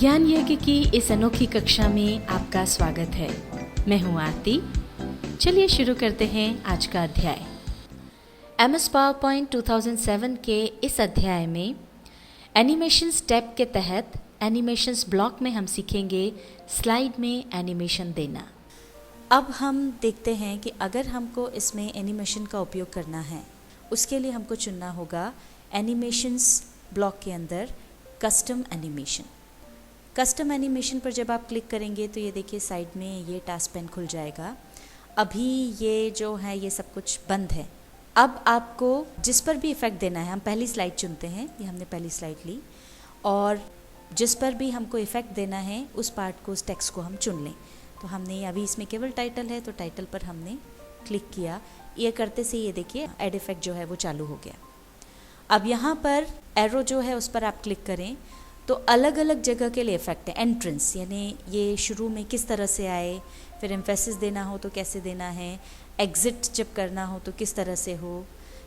ज्ञान यज्ञ की इस अनोखी कक्षा में आपका स्वागत है। मैं हूं आरती। चलिए शुरू करते हैं आज का अध्याय। MS PowerPoint 2007 के इस अध्याय में एनिमेशन स्टेप के तहत एनिमेशंस ब्लॉक में हम सीखेंगे स्लाइड में एनिमेशन देना। अब हम देखते हैं कि अगर हमको इसमें एनिमेशन का उपयोग करना है, उसके लिए हमको चुनना होगा एनिमेशंस ब्लॉक के अंदर कस्टम एनिमेशन। कस्टम एनिमेशन पर जब आप क्लिक करेंगे तो ये देखिए साइड में ये टास्क पेन खुल जाएगा। अभी ये जो है ये सब कुछ बंद है। अब आपको जिस पर भी इफ़ेक्ट देना है, हम पहली स्लाइड चुनते हैं, ये हमने पहली स्लाइड ली, और जिस पर भी हमको इफ़ेक्ट देना है उस पार्ट को, उस टेक्स्ट को हम चुन लें। तो हमने अभी इसमें केवल टाइटल है तो टाइटल पर हमने क्लिक किया। ये करते से ये देखिए ऐड इफ़ेक्ट जो है वो चालू हो गया। अब यहाँ पर एरो जो है उस पर आप क्लिक करें तो अलग अलग जगह के लिए इफ़ेक्ट है। एंट्रेंस यानी ये शुरू में किस तरह से आए, फिर एम्फेसिस देना हो तो कैसे देना है, एग्ज़िट जब करना हो तो किस तरह से हो,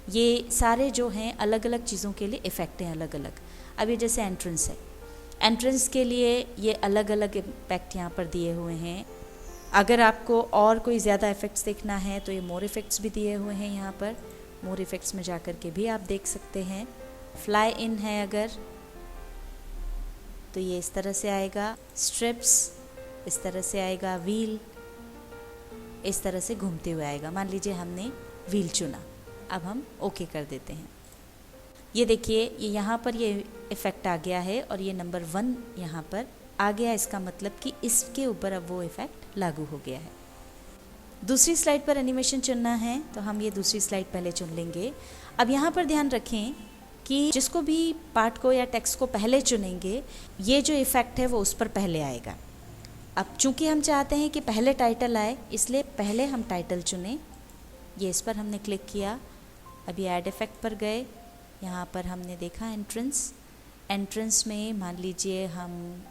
ये सारे जो हैं अलग अलग चीज़ों के लिए इफ़ेक्ट हैं अलग अलग। अब ये जैसे एंट्रेंस है, एंट्रेंस के लिए ये अलग अलग इम्पैक्ट यहाँ पर दिए हुए हैं। अगर आपको और कोई ज़्यादा इफ़ेक्ट्स देखना है तो ये मोर इफ़ेक्ट्स भी दिए हुए हैं। यहाँ पर मोर इफ़ेक्ट्स में जा कर के भी आप देख सकते हैं। फ्लाई इन है अगर तो ये इस तरह से आएगा, स्ट्रिप्स इस तरह से आएगा, व्हील इस तरह से घूमते हुए आएगा। मान लीजिए हमने व्हील चुना, अब हम ओके कर देते हैं। ये देखिए ये यहाँ पर ये इफ़ेक्ट आ गया है और ये नंबर 1 यहाँ पर आ गया। इसका मतलब कि इसके ऊपर अब वो इफ़ेक्ट लागू हो गया है। दूसरी स्लाइड पर एनिमेशन चुनना है तो हम ये दूसरी स्लाइड पहले चुन लेंगे। अब यहाँ पर ध्यान रखें कि जिसको भी पार्ट को या टेक्स्ट को पहले चुनेंगे, ये जो इफ़ेक्ट है वो उस पर पहले आएगा। अब चूंकि हम चाहते हैं कि पहले टाइटल आए, इसलिए पहले हम टाइटल चुनें। ये इस पर हमने क्लिक किया। अभी ऐड इफ़ेक्ट पर गए, यहाँ पर हमने देखा एंट्रेंस। एंट्रेंस में मान लीजिए हम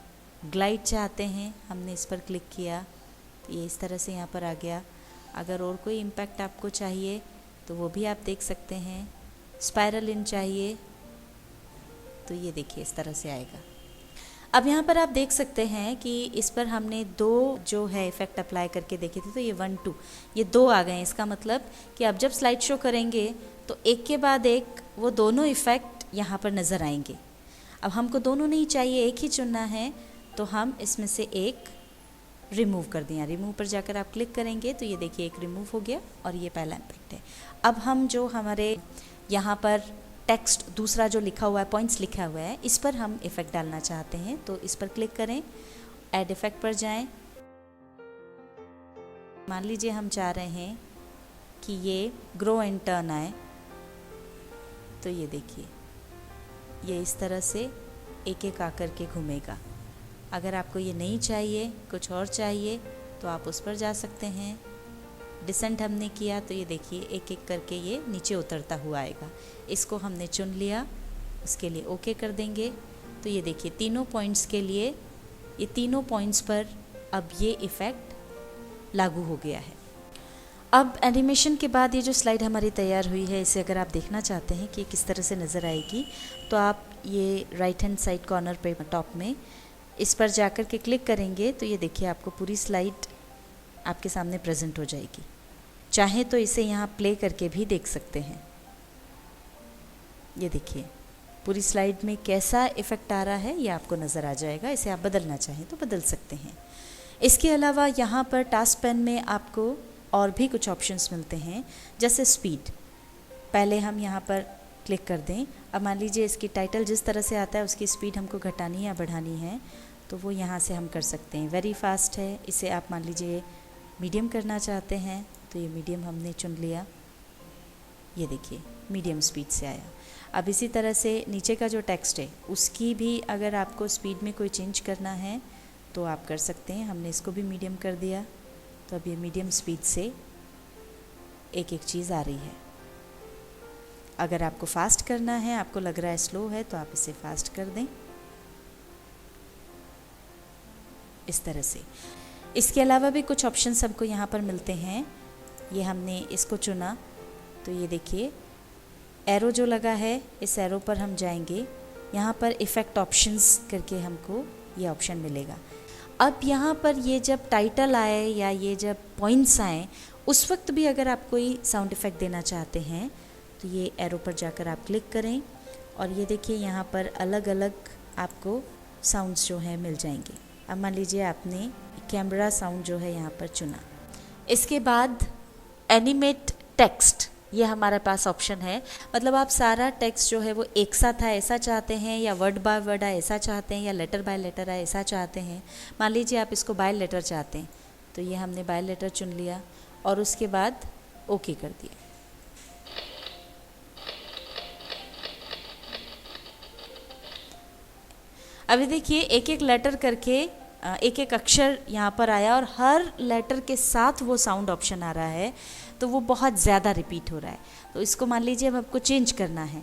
ग्लाइड चाहते हैं, हमने इस पर क्लिक किया, ये इस तरह से यहाँ पर आ गया। अगर और कोई इम्पैक्ट आपको चाहिए तो वो भी आप देख सकते हैं। स्पाइरल इन चाहिए तो ये देखिए इस तरह से आएगा। अब यहाँ पर आप देख सकते हैं कि इस पर हमने 2 जो है इफ़ेक्ट अप्लाई करके देखे थे, तो ये 1 2 ये 2 आ गए। इसका मतलब कि अब जब स्लाइड शो करेंगे तो एक के बाद एक वो दोनों इफ़ेक्ट यहाँ पर नज़र आएंगे। अब हमको दोनों नहीं चाहिए, एक ही चुनना है, तो हम इसमें से एक रिमूव कर दिया। रिमूव पर जाकर आप क्लिक करेंगे तो ये देखिए एक रिमूव हो गया और ये पहला इम्पैक्ट है। अब हम जो हमारे यहाँ पर टेक्स्ट दूसरा जो लिखा हुआ है, पॉइंट्स लिखा हुआ है, इस पर हम इफ़ेक्ट डालना चाहते हैं तो इस पर क्लिक करें, ऐड इफ़ेक्ट पर जाएं। मान लीजिए हम चाह रहे हैं कि ये ग्रो एंड टर्न आए, तो ये देखिए ये इस तरह से एक एक आकर के घूमेगा। अगर आपको ये नहीं चाहिए, कुछ और चाहिए, तो आप उस पर जा सकते हैं। डिसेंट हमने किया तो ये देखिए एक एक करके ये नीचे उतरता हुआ आएगा। इसको हमने चुन लिया, उसके लिए ओके कर देंगे। तो ये देखिए तीनों पॉइंट्स के लिए, ये तीनों पॉइंट्स पर अब ये इफ़ेक्ट लागू हो गया है। अब एनिमेशन के बाद ये जो स्लाइड हमारी तैयार हुई है, इसे अगर आप देखना चाहते हैं कि किस तरह से नज़र आएगी, तो आप ये राइट हैंड साइड कॉर्नर पे टॉप में इस पर जाकर के क्लिक करेंगे तो ये देखिए आपको पूरी स्लाइड आपके सामने प्रेजेंट हो जाएगी। चाहे तो इसे यहाँ प्ले करके भी देख सकते हैं। ये देखिए पूरी स्लाइड में कैसा इफ़ेक्ट आ रहा है ये आपको नज़र आ जाएगा। इसे आप बदलना चाहें तो बदल सकते हैं। इसके अलावा यहाँ पर टास्क पेन में आपको और भी कुछ ऑप्शंस मिलते हैं, जैसे स्पीड। पहले हम यहाँ पर क्लिक कर दें। अब मान लीजिए इसकी टाइटल जिस तरह से आता है उसकी स्पीड हमको घटानी या बढ़ानी है तो वो यहाँ से हम कर सकते हैं। वेरी फास्ट है, इसे आप मान लीजिए मीडियम करना चाहते हैं तो ये मीडियम हमने चुन लिया। ये देखिए मीडियम स्पीड से आया। अब इसी तरह से नीचे का जो टेक्स्ट है उसकी भी अगर आपको स्पीड में कोई चेंज करना है तो आप कर सकते हैं। हमने इसको भी मीडियम कर दिया तो अब ये मीडियम स्पीड से एक एक चीज़ आ रही है। अगर आपको फास्ट करना है, आपको लग रहा है स्लो है, तो आप इसे फास्ट कर दें इस तरह से। इसके अलावा भी कुछ ऑप्शंस हमको यहाँ पर मिलते हैं। ये हमने इसको चुना तो ये देखिए एरो जो लगा है, इस एरो पर हम जाएंगे। यहाँ पर इफ़ेक्ट ऑप्शंस करके हमको ये ऑप्शन मिलेगा। अब यहाँ पर ये जब टाइटल आए या ये जब पॉइंट्स आए उस वक्त भी अगर आप कोई साउंड इफ़ेक्ट देना चाहते हैं तो ये एरो पर जाकर आप क्लिक करें और ये देखिए यहाँ पर अलग अलग आपको साउंड्स जो है मिल जाएंगे। अब मान लीजिए आपने कैमरा साउंड जो है यहाँ पर चुना। इसके बाद एनिमेट टेक्स्ट, ये हमारे पास ऑप्शन है। मतलब आप सारा टेक्स्ट जो है वो एक साथ आए ऐसा चाहते हैं या वर्ड बाय वर्ड आए ऐसा चाहते हैं या लेटर बाय लेटर आए ऐसा चाहते हैं। मान लीजिए आप इसको बाय लेटर चाहते हैं तो ये हमने बाय लेटर चुन लिया और उसके बाद ओके कर दिया। अभी देखिए एक एक लेटर करके एक एक अक्षर यहाँ पर आया और हर लेटर के साथ वो साउंड ऑप्शन आ रहा है, तो वो बहुत ज़्यादा रिपीट हो रहा है। तो इसको मान लीजिए अब आपको चेंज करना है,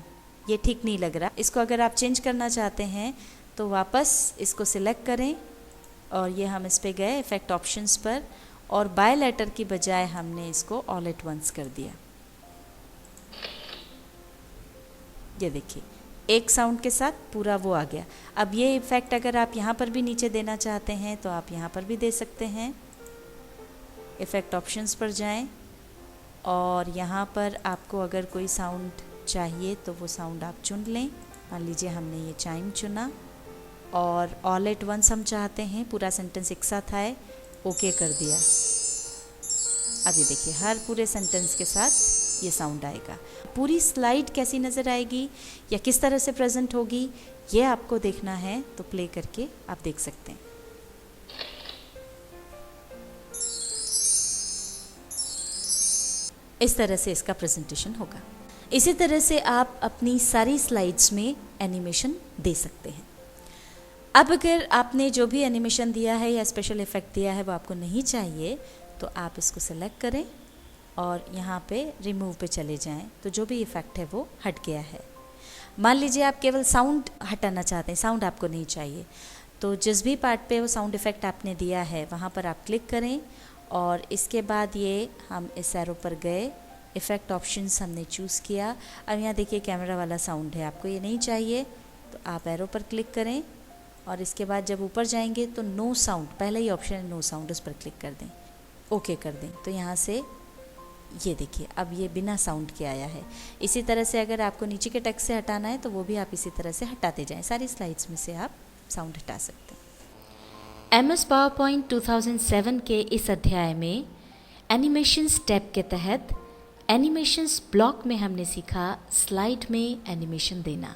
ये ठीक नहीं लग रहा। इसको अगर आप चेंज करना चाहते हैं तो वापस इसको सिलेक्ट करें और ये हम इस पे गए इफ़ेक्ट ऑप्शंस पर और बाय लेटर की बजाय हमने इसको ऑल एट वंस कर दिया। ये देखिए एक साउंड के साथ पूरा वो आ गया। अब ये इफ़ेक्ट अगर आप यहाँ पर भी नीचे देना चाहते हैं तो आप यहाँ पर भी दे सकते हैं। इफ़ेक्ट ऑप्शंस पर जाएं और यहाँ पर आपको अगर कोई साउंड चाहिए तो वो साउंड आप चुन लें। मान लीजिए हमने ये चाइम चुना और ऑल एट वंस हम चाहते हैं पूरा सेंटेंस एक साथ आए, ओके कर दिया। अब ये देखिए हर पूरे सेंटेंस के साथ ये साउंड आएगा। पूरी स्लाइड कैसी नज़र आएगी या किस तरह से प्रेजेंट होगी ये आपको देखना है तो प्ले करके आप देख सकते हैं। इस तरह से इसका प्रेजेंटेशन होगा। इसी तरह से आप अपनी सारी स्लाइड्स में एनिमेशन दे सकते हैं। अब अगर आपने जो भी एनिमेशन दिया है या स्पेशल इफ़ेक्ट दिया है वो आपको नहीं चाहिए तो आप इसको सेलेक्ट करें और यहाँ पे रिमूव पे चले जाएं तो जो भी इफ़ेक्ट है वो हट गया है। मान लीजिए आप केवल साउंड हटाना चाहते हैं, साउंड आपको नहीं चाहिए, तो जिस भी पार्ट पे वो साउंड इफ़ेक्ट आपने दिया है वहाँ पर आप क्लिक करें और इसके बाद ये हम इस एरो पर गए, इफ़ेक्ट ऑप्शंस हमने चूज़ किया। अब यहाँ देखिए कैमरा वाला साउंड है, आपको ये नहीं चाहिए तो आप एरो पर क्लिक करें और इसके बाद जब ऊपर जाएंगे तो नो साउंड, पहला ही ऑप्शन है नो साउंड, उस पर क्लिक कर दें, ओके कर दें। तो यहाँ से ये देखिए अब ये बिना साउंड के आया है। इसी तरह से अगर आपको नीचे के टेक्स्ट से हटाना है तो वो भी आप इसी तरह से हटाते जाएं। सारी स्लाइड्स में से आप साउंड हटा सकते हैं। MS PowerPoint 2007 के इस अध्याय में एनिमेशंस टैब के तहत एनिमेशंस ब्लॉक में हमने सीखा स्लाइड में एनिमेशन देना।